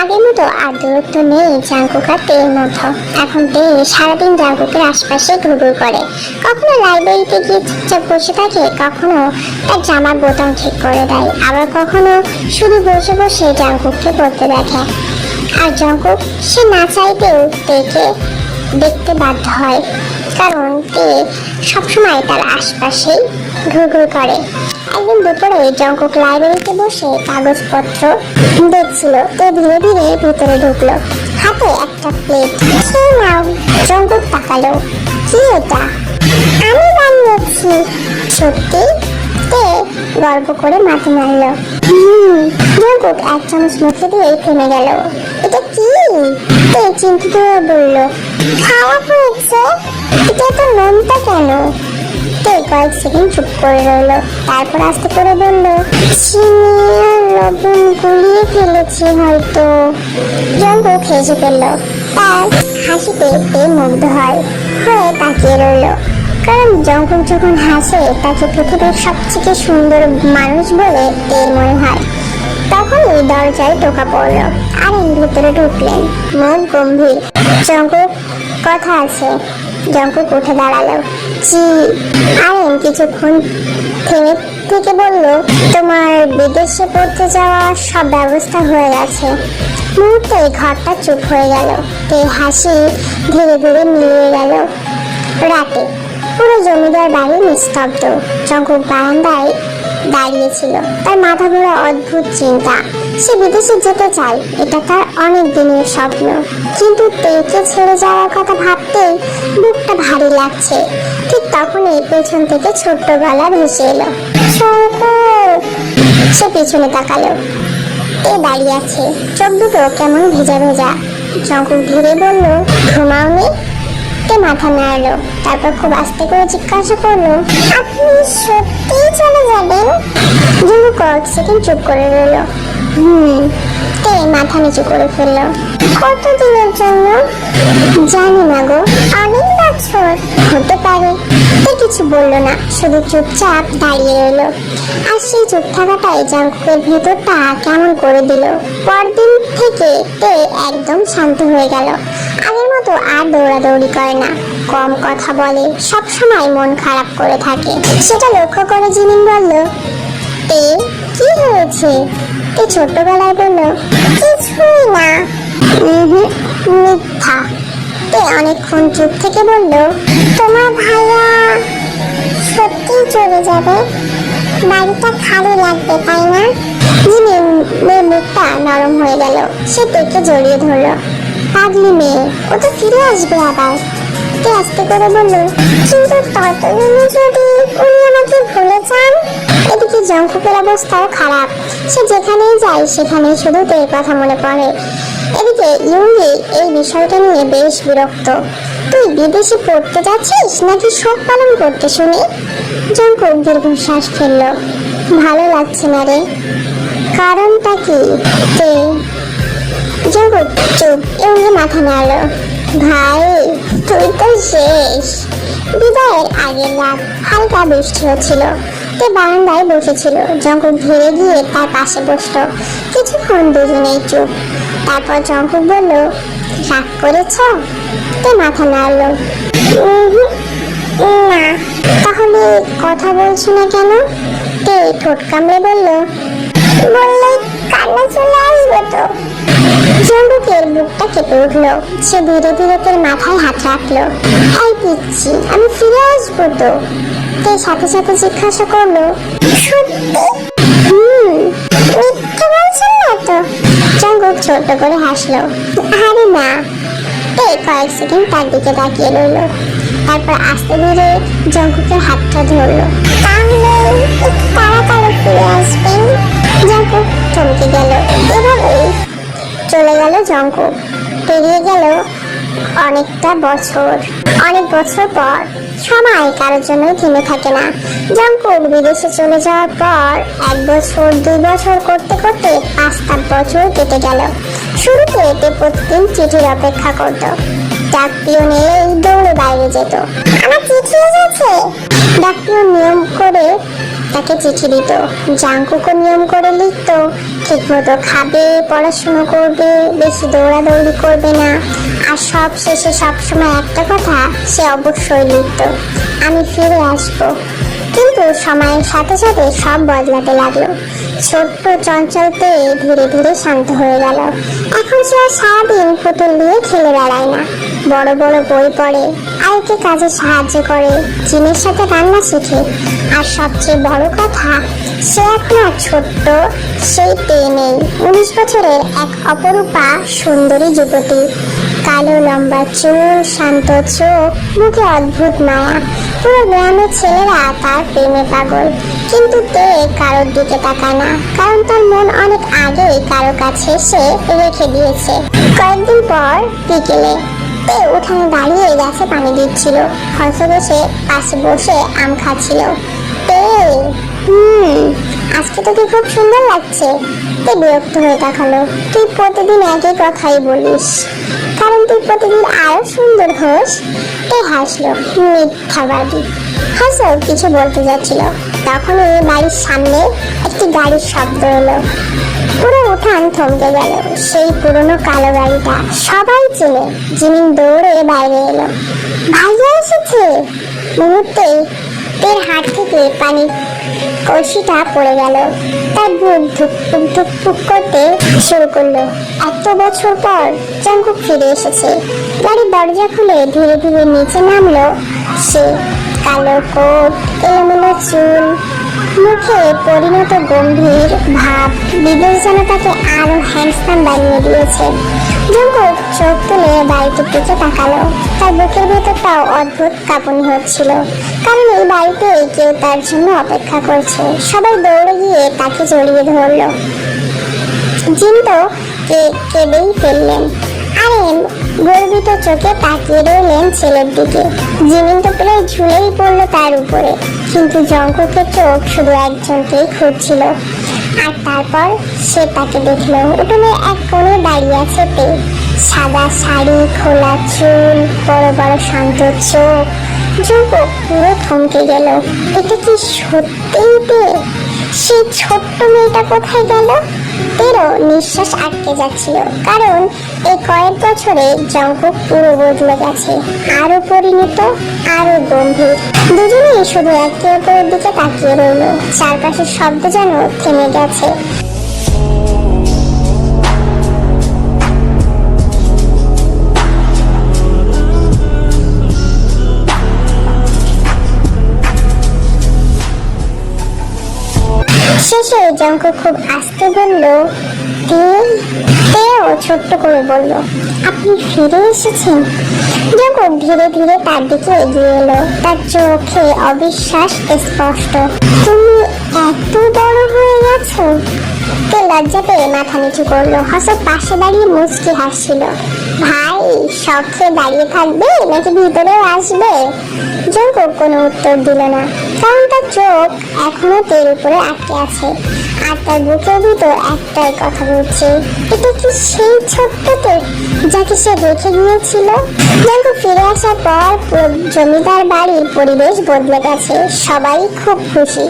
আগের মতো আর দূরত্ব নেই জাঙ্কুক আর তের মধ্যে। এখন তে সারাদিন জাঙ্কুকের আশপাশে ঘুরঘুর করে। কখনো লাইব্রেরিতে গিয়ে চুপচাপ বসে থাকে, কখনো তার জামার বোতাম ঠিক করে দেয়, আবার কখনো শুধু বসে বসে জাঙ্কুককে পড়তে দেখে। আর জাঙ্কুক সে না চাইতেও তেকে দেখতে বাধ্য হয়, কারণ তে সবসময় তার আশপাশেই ঘুরঘুর করে। একদিন দুপুরে জাঙ্কুক লাইব্রেরিতে বসে কাগজপত্র দেখছিল। তে ধীরে ধীরে ভিতরে ঢুকলো, হাতে একটা প্লেট। খেয়ে নাও। জাঙ্কুক তাকালো, কি এটা? আমি বানিয়েছি। সত্যি? তে গর্ব করে মাথা নাড়লো। জাঙ্কুক এক চামচ মুখে দিয়ে থেমে গেল। এটা কি? তে চিন্তিত হয়ে বলল, খারাপ হয়েছে। এটা তো নোনতা কেন? তে কয়েক সেকেন্ড চুপ করে রইল, তারপর আস্তে করে বলল, চিনি আর লবণ গুলিয়ে ফেলেছি হয়তো। জাঙ্কুক হেসে ফেলল। তার হাসিতে তে মুগ্ধ হয়ে তাকিয়ে রইল, কারণ জাঙ্কুক যখন হাসে তাকে পৃথিবীর সবথেকে সুন্দর মানুষ বলে তের মনে হয়। তখনই দরজায় টোকা পড়ল। আরেন ভিতরে ঢুকলেন, মুখ গম্ভীর। জাঙ্কুক, কথা আছে। জাঙ্কুক উঠে দাঁড়ালো। জি। আরেন কিছুক্ষণ থেমে থেকে বলল, তোমার বিদেশে পড়তে যাওয়া সব ব্যবস্থা হয়ে গেছে। মুহূর্তে ঘরটা চুপ হয়ে গেল। তে হাসি ধীরে ধীরে মিলিয়ে গেল। রাতে পুরো জমিদার বাড়ি নিস্তব্ধ। জাঙ্কুক বারান্দায় দাঁড়িয়েছিল, তার মাথা ঘোরা অদ্ভুত চিন্তা। সে বিদেশে যেতে চায়, এটা তার অনেক দিনের স্বপ্ন, কিন্তু তেকে ছেড়ে যাওয়ার কথা ভাবতেই বুকটা ভারী লাগছে। ঠিক তখনই পেছন থেকে ছোট্ট গলা ভেসে এলো, সে পিছনে তাকালো। তে দাঁড়িয়ে আছে, চোখ দুটো কেমন ভেজা ভেজা। জাঙ্কুক ধীরে বলল, ঘুমাওনি? তে মাথা নাড়লো, তারপর খুব আস্তে করে জিজ্ঞাসা করলো, আপনি সত্যিই চলে যাবেন? জাঙ্কুক কয়েক সেকেন্ড চুপ করে রইল। তে মাথা নিচু করে ফেললো। কতদিনের জন্য? জানি না গো, অনেক বছর হতে পারে। তে কিছু বললো না, শুধু চুপচাপ দাঁড়িয়ে রইল। আর সেই চুপ থাকাটাই জাঙ্কুকের ভেতরটা কেমন করে দিল। পরদিন থেকে তে একদম শান্ত হয়ে গেল। আগের মতো আর দৌড়াদৌড়ি করে না, কম কথা বলে, সব সময় মন খারাপ করে থাকে। সেটা লক্ষ্য করে জিমিন বলল, তে কি হয়েছে? তে ছোট্ট গলায় বলল, কিছুই না। মিথ্যা। তে অনেকক্ষণ চুপ থেকে বলল, তোমার ভাইয়া সত্যিই চলে যাবে? বাড়িটা খালি লাগবে, তাই না? জিমিনের মুখটা নরম হয়ে গেল। সে তেকে জড়িয়ে ধরল। পাগলি মেয়ে, ও তো ফিরে আসবে আবার। তে আস্তে করে বলল, কিন্তু ততদিনে যদি উনি আমাকে ভুলে যান? এদিকে জাঙ্কুকের অবস্থাও খারাপ। সে যেখানেই যায় সেখানেই শুধু তের কথা মনে পড়ে। এদিকে ইউঙ্গি এই বিষয়টা নিয়ে বেশ বিরক্ত। তুই বিদেশে পড়তে যাচ্ছিস নাকি শোক পালন করতে শুনি? জাঙ্কুক দীর্ঘশ্বাস ফেলল। ভালো লাগছে না রে। কারণটা কি? তে জাঙ্কুক চুপ। ইউঙ্গি মাথা নাড়ল। ভাই, তুই তো শেষ। বিদায়ের আগের রাত হালকা বৃষ্টি হচ্ছিল। তে বারান্দায় বসেছিল। জাঙ্কুক ধীরে গিয়ে তার পাশে বসলো। কিছুক্ষণ দুজনেই চুপ। তারপর জাঙ্কুক বলল, রাগ করেছ? তে মাথা নাড়ল। না। তাহলে কথা বলছো না কেন? তে ঠোঁট কামড়ে বলল, বললে কান্না চলে আসবে তো। জাঙ্কুকের বুকটা কেঁপে উঠলো। সে ধীরে ধীরে তের মাথায় হাত রাখলো। এই পিচ্ছি, আমি ফিরে আসবো তো? তে সাথে সাথে জিজ্ঞাসা করলো, সত্যি? মিথ্যে বলছেন না তো? জাঙ্কুক ছোট্ট করে হাসলো। আরে না। তে কয়েক সেকেন্ড তার দিকে তাকিয়ে রইল, তারপর আস্তে ধীরে জাঙ্কুকের হাতটা ধরলো। তাহলে একটু তাড়াতাড়ি ফিরে আসবেন। জাঙ্কুক থমকে গেল। এভাবেই চলে গেল জাঙ্কুক। পেরিয়ে গেল অনেকটা বছর। অনেক বছর পর সময় কারোর জন্যই থেমে থাকে না। জাঙ্কুক বিদেশে চলে যাওয়ার পর 1 বছর 2 বছর করতে করতে 5-7 বছর কেটে গেল। শুরুতে এতে প্রতিদিন চিঠির অপেক্ষা করত। ডাক পিয়ন এলেই দৌড়ে বাইরে যেত। আমার চিঠি এসেছে। ডাক পিয়ন নিয়ম করে তাকে চিঠি দিত। জাঙ্কুকও নিয়ম করে লিখত, ঠিক মতো খাবে, পড়াশুনো করবে, বেশি দৌড়াদৌড়ি করবে না। আর সব শেষে সবসময় একটা কথা সে অবশ্যই লিখত, আমি ফিরে আসবো। কিন্তু সময়ের সাথে সাথে সব বদলাতে লাগলো। ছোট্ট চঞ্চলতে ধীরে ধীরে শান্ত হয়ে গেল। এখন সে আর সারাদিন পুতুল দিয়ে খেলে বেড়ায় না, বড় বড় বই পড়ে, আয়কে কাজে সাহায্য করে, জিনের সাথে রান্না শেখে। আর সবচেয়ে বড় কথা, সে এখন আর ছোট্ট সেই পেয়ে নেই। 19 বছরের এক অপরূপা সুন্দরী যুবতী, কালো লম্বা চুল, শান্ত চোখ, মুখে অদ্ভুত মায়া। পুরো গ্রামের ছেলেরা তার প্রেমে পাগল, কিন্তু তে কারোর দিকে তাকায় না, কারণ তার মন অনেক আগেই কারো কাছে সে রেখে দিয়েছে। কয়েকদিন পর বিকেলে তে উঠানে দাঁড়িয়ে গাছে পানি দিচ্ছিল, হর্ষ বসে পাশে বসে আম খাচ্ছিল। তে আজকে তোকে খুব সুন্দর লাগছে। তে বিরক্ত হয়ে তাকালো। তুই প্রতিদিন একই কথাই বলিস, কারণ তুই প্রতিদিন আরো সুন্দর হোস। তে হাসলো, মিথ্যাবাদী। হর্ষ কিছু বলতে যাচ্ছিল, তখনই বাড়ির সামনে একটি গাড়ির শব্দ এলো। পুরো উঠান থমকে গেল। সেই পুরনো কালো গাড়িটা সবাই চেনে। জিমিন দৌড়ে বাইরে এলো। ভাইয়া এসেছে। মুহূর্তেই তের হাত থেকে পানির কলসিটা পড়ে গেল। তার বুক ধুকপুক ধুকপুক করতে শুরু করলো। এত বছর পর জাঙ্কুক ফিরে এসেছে। গাড়ির দরজা খুলে ধীরে ধীরে নিচে নামলো সে। কালো কোট, এলোমেলো চুল, মুখে পরিণত গম্ভীর ভাব, বিদেশ যেন তাকে আরো হ্যান্ডসাম বানিয়ে দিয়েছে। জাঙ্কুক চোখ তুলে বাড়িটির দিকে তাকালো। তার বুকের ভেতরটাও অদ্ভুত কাঁপুনি হচ্ছিল, কারণ এই বাড়িতে কেউ তার জন্য অপেক্ষা করছে। সবাই দৌড়ে গিয়ে তাকে জড়িয়ে ধরলো। জিন তো কেঁদেই ফেললেন। আরেন গর্বিত চোখে তাকিয়ে রইলেন ছেলের দিকে। জিমিন তো প্রায় ঝুলেই পড়লো তার উপরে, কিন্তু জঙ্কুকের চোখ শুধু একজনকেই খুঁজছিল। আর তারপর সে তাকে দেখলো। উঠোনে এক কোণে দাঁড়িয়ে আছে তে। সাদা শাড়ি, খোলা চুল, বড় বড় শান্ত চোখ। জঙ্কুক পুরো থমকে গেল। এটা কি সত্যিই তে? সেই ছোট্ট মেয়েটা কোথায় গেল? তেরও নিঃশ্বাস আটকে যাচ্ছিল, কারণ এই কয়েক বছরে জঙ্কুক পুরো বদলে গেছে, আরো পরিণত, আরো গম্ভীর। দুজনেই শুধু একে অপরের দিকে তাকিয়ে রইল। চারপাশের শব্দ যেন থেমে গেছে। শেষে জঙ্কুক খুব আস্তে বলল, তেও ছোট্ট করে বলল, আপনি ফিরে এসেছেন। জঙ্কুক ধীরে ধীরে তার দিকে এগিয়ে এলো। তার চোখে অবিশ্বাস স্পষ্ট। তুমি এত বড় হয়ে গেছো। তে লজ্জা পেয়ে মাথা নিচু করলো। হসব পাশে দাঁড়িয়ে মুচকি হাসছিল। ভাই শখে দাঁড়িয়ে থাকবে নাকি ভিতরেও আসবে? জঙ্কুক কোনো উত্তর দিল না, কারণ তার চোখ এখনো তের উপরে আটকে আছে। আর তার বুকের ভিতর একটাই কথা বলছে, এটা কি সেই ছোট্টতে যাকে সে রেখে গিয়েছিল? জঙ্কুক ফিরে আসার পর পুরো জমিদার বাড়ির পরিবেশ বদলে গেছে। সবাই খুব খুশি,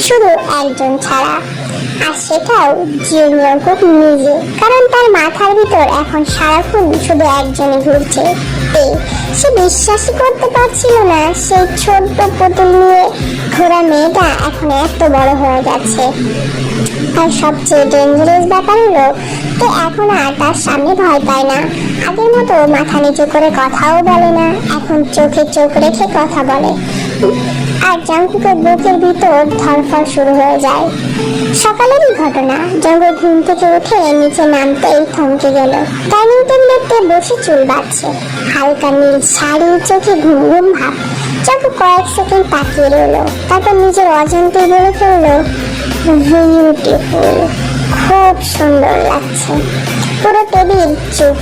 শুধু একজন ছাড়া, আর সেটাও জঙ্কুক নিজে, কারণ তার মাথার ভিতর এখন সারাক্ষণ শুধু একজনই ঘুরছে। সে বিশ্বাসই করতে পারছিল না সেই ছোট্ট পুতুল নিয়ে ঘোরা মেয়েটা এখন এত বড় হয়ে গেছে। আর সবচেয়ে ডেঞ্জারাস ব্যাপার হলো, তো এখন আর তার সামনে ভয় পায় না। আগের মতো মাথা নিচু করে কথাও বলে না, এখন চোখে চোখ রেখে কথা বলে। আর জঙ্কুকের বুকের ভিতর ধরফর শুরু হয়ে যায়। সকালেরই ঘটনা। জঙ্কুক ঘুম থেকে উঠে নিচে নামতেই থমকে গেল। ডাইনিং টেবিলেতে বসে চুল বাঁধছে, হালকা নীল শাড়ি, চোখে ঘুম ঘুম ভাব। জঙ্কুক কয়েক সেকেন্ড তাকিয়ে রইল, তারপর নিজের অজান্তেই বলে ফেললো, বিউটিফুল, খুব সুন্দর লাগছে। পুরো টেবিল চুপ।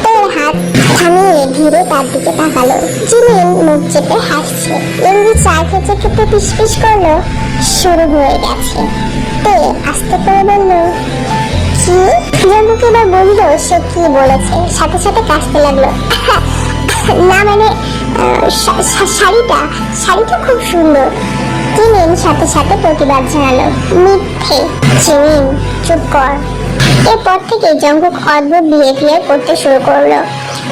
তের হাত থামিয়ে ধীরে তার দিকে তাকালো। জিমিন মুখ চেপে হাসছে। ইংরেজি চা খেতে খেতে পিস করলো, শুরু হয়ে গেছে। তে আস্তে করে বলল, কি? জঙ্কুক এবার বললো সে কি বলেছে, সাথে সাথে কাশতে লাগলো। না মানে শাড়িটা খুব সুন্দর। জিমিন সাথে সাথে প্রতিবাদ জানালো, মিথ্যে। জিমিন চুপ কর। এরপর থেকে জঙ্কুক অদ্ভুত বিহেভিয়ার করতে শুরু করলো।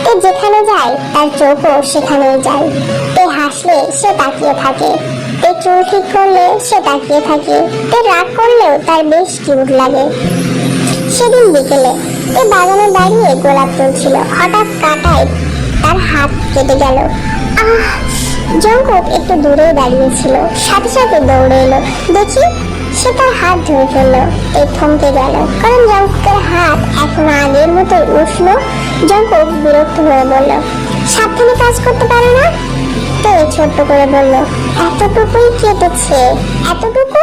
তে যেখানে যায় তার চোখও সেখানেই যায়। তে হাসলে সে তাকিয়ে থাকে, তে চুল ঠিক করলে সে তাকিয়ে থাকে, তে রাগ করলেও তার বেশ কিউট লাগে। সেদিন বিকেলে তে বাগানে দাঁড়িয়ে গোলাপ তুলছিল, হঠাৎ কাঁটায় তার হাত কেটে গেল। আহ! জঙ্কুক একটু দূরে দাঁড়িয়েছিল, সাথে সাথে দৌড়ে এলো, দেখি সে তার হাত ধরে ফেললো। তে থমকে গেল, কারণ জঙ্কুকের হাত এখন আগের মতো উষ্ণ। জঙ্কুক বিরক্ত হয়ে বলল, সাবধানে কাজ করতে পারো না? তে ছোট্ট করে বলল, এতটুকুই কেটেছে। এতটুকু?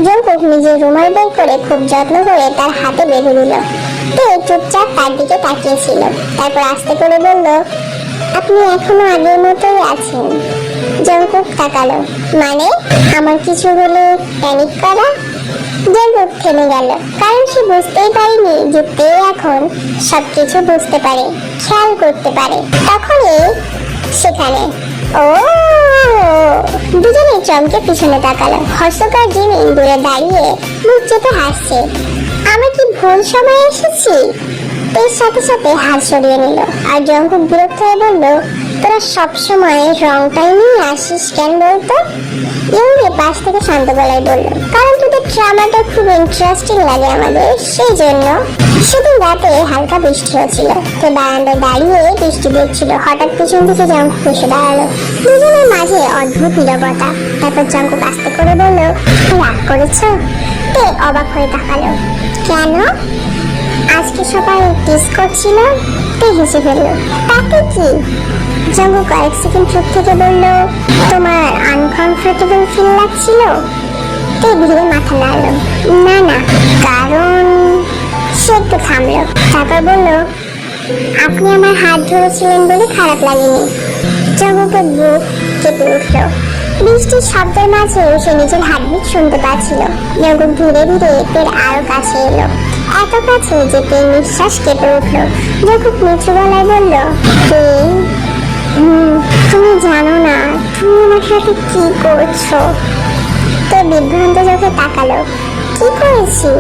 জঙ্কুক নিজের রুমাল বের করে খুব যত্ন করে তার হাতে বেঁধে দিল। তে চুপচাপ তার দিকে তাকিয়েছিল, তারপর আস্তে করে বলল, আপনি এখনো আগের মতোই আছেন। জঙ্কুক তাকালো, মানে আমার কিছু হলে প্যানিক করা? জঙ্কুক থেমে গেল, কারণ সে বুঝতেই পারেনি যে তে এখন সবকিছু বুঝতে পারে, খেয়াল করতে পারে। তখনই সেখানে ও দুজনে চমকে পিছনে তাকালো। হর্ষকার জিমিন দূরে দাঁড়িয়ে মুখ চেপে হাসছে। আমি কি ভুল সময় এসেছি? এর সাথে সাথে হাত সরিয়ে নিল, আর জঙ্কুক বিরক্ত হয়ে বলল, তোরা সবসময় রংটাই নিয়ে আসিস কেন বলতো? ইয়ঙ্গি পাশ থেকে শান্ত গলায় বলল, কারণ তোদের ড্রামাটা খুব ইন্টারেস্টিং লাগে আমাদের, সেই জন্য। সেদিন রাতে হালকা বৃষ্টি হচ্ছিল, তো বারান্দায় দাঁড়িয়ে বৃষ্টি দেখছিল। হঠাৎ পিছন থেকে জঙ্কুক এসে দাঁড়ালো, দুজনের মাঝে অদ্ভুত নীরবতা। তারপর জঙ্কুক আস্তে করে বলল, রাগ করেছো? তে অবাক হয়ে তাকালো, কেন? আজকে সবাই টিস করছিল। তে হেসে ফেললো, তাতে কি? জঙ্কুক কয়েক সেকেন্ড চুপ থেকে বলল, তোমার আনকমফোর্টেবল ফিল লাগছিল? তে ধীরে মাথা নাড়ল, না না, কারণ। সে একটু থামলো, তারপর বলল, আপনি আমার হাত ধরেছিলেন বলে খারাপ লাগেনি। জঙ্কুকের বুক কেঁপে উঠল। বৃষ্টির শব্দের মাঝে সে নিজের হার্টবিট শুনতে পাচ্ছিল। জঙ্কুক ধীরে ধীরে তের আরো কাছে এলো, এত কাছে যে তের নিঃশ্বাস কেঁপে উঠল। জঙ্কুক নিচু গলায় বলল, তুমি জানো না তুমি আমার সাথে কি করছো? তে বিভ্রান্ত চোখে তাকালো, কি করেছি?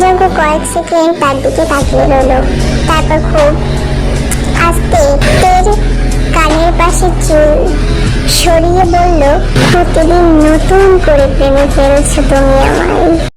জঙ্কুক কয়েক সেকেন্ড তার দিকে তাকিয়ে রইল, তারপর খুব আস্তে তের কানের পাশে চুল সরিয়ে বলল, প্রতিদিন নতুন করে প্রেমে ফেলছো তুমি আমায়।